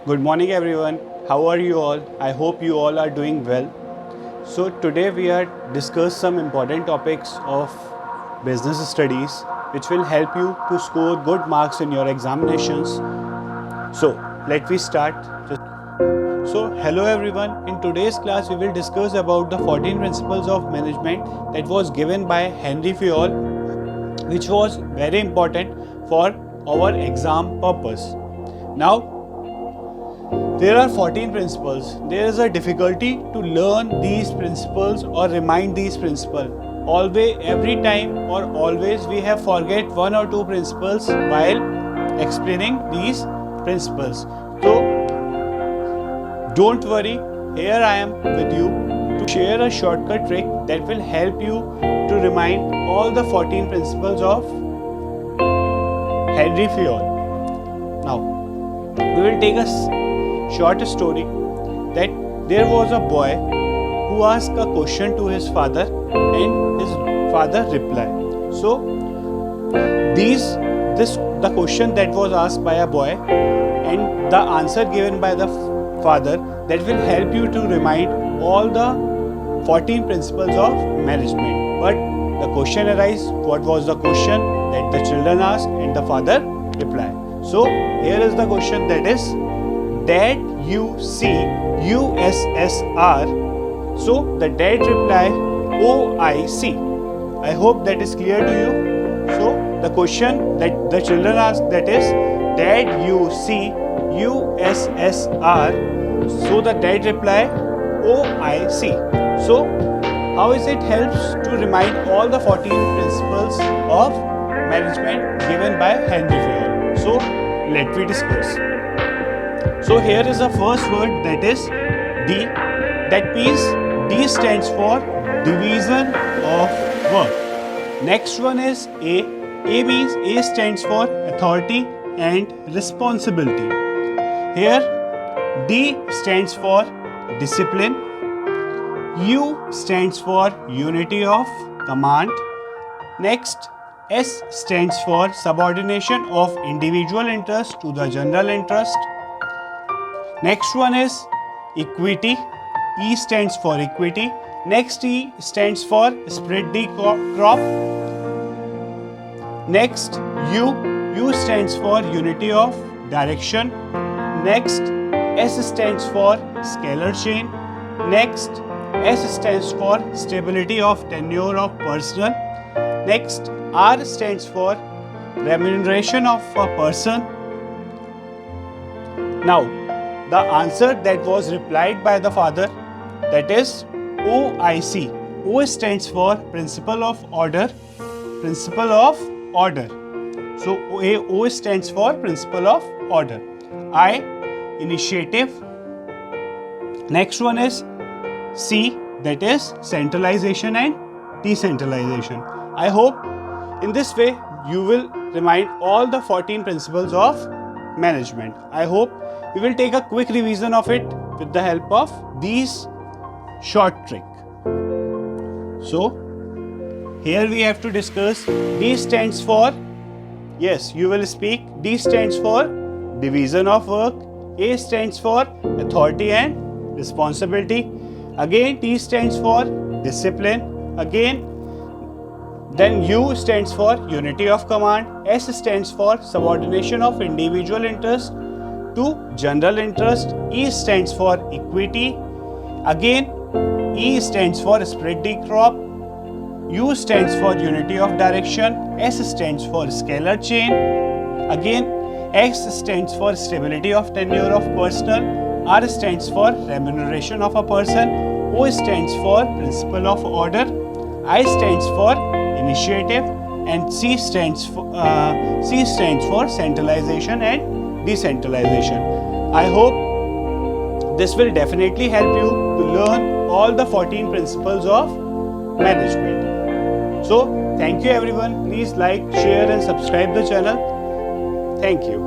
Good morning everyone. How are you all? I hope you all are doing well. So today we are discuss some important topics of business studies which will help you to score good marks in your examinations. So let me start. So hello everyone. In today's class we will discuss about the 14 principles of management that was given by Henry Fayol, which was very important for our exam purpose. Now there are 14 principles. There is a difficulty to learn these principles or remind these principles. Always, every time or always we have forget one or two principles while explaining these principles. So don't worry, here I am with you to share a shortcut trick that will help you to remind all the 14 principles of Henry Fayol. Now, we will take a short story that there was a boy who asked a question to his father and his father replied. So the question that was asked by a boy and the answer given by the father, that will help you to remind all the 14 principles of management. But the question arises, what was the question that the children asked and the father replied. So here is the question, that is dad you see USSR. So the dad reply OIC. I hope that is clear to you. So the question that the children ask, that is dad you see USSR. So the dad reply OIC. So how is it helps to remind all the 14 principles of management given by Henry Fayol. So let me discuss. So here is the first word, that is D. That means D stands for division of work. Next one is A. A means A stands for authority and responsibility. Here D stands for discipline. U stands for unity of command. Next S stands for subordination of individual interest to the general interest. Next one is equity. E stands for equity. Next E stands for spread the crop. Next U. U stands for unity of direction. Next S stands for scalar chain. Next S stands for stability of tenure of personnel. Next R stands for remuneration of a person. Now the answer that was replied by the father, that is OIC. O stands for principle of order. Principle of order. So O stands for principle of order. I, initiative. Next one is C, that is centralization and decentralization. I hope in this way you will remind all the 14 principles of management. I hope we will take a quick revision of it with the help of these short trick. So here we have to discuss. D stands for, yes, you will speak. D stands for division of work. A stands for authority and responsibility. Again T stands for discipline. Again then U stands for unity of command. S stands for subordination of individual interest to general interest. E stands for equity. Again E stands for spread the crop. U stands for unity of direction. S stands for scalar chain. Again X stands for stability of tenure of personnel. R stands for remuneration of a person. O stands for principle of order. I stands for initiative, and C stands for centralization and decentralization. I hope this will definitely help you to learn all the 14 principles of management. So thank you everyone. Please like, share and subscribe the channel. Thank you.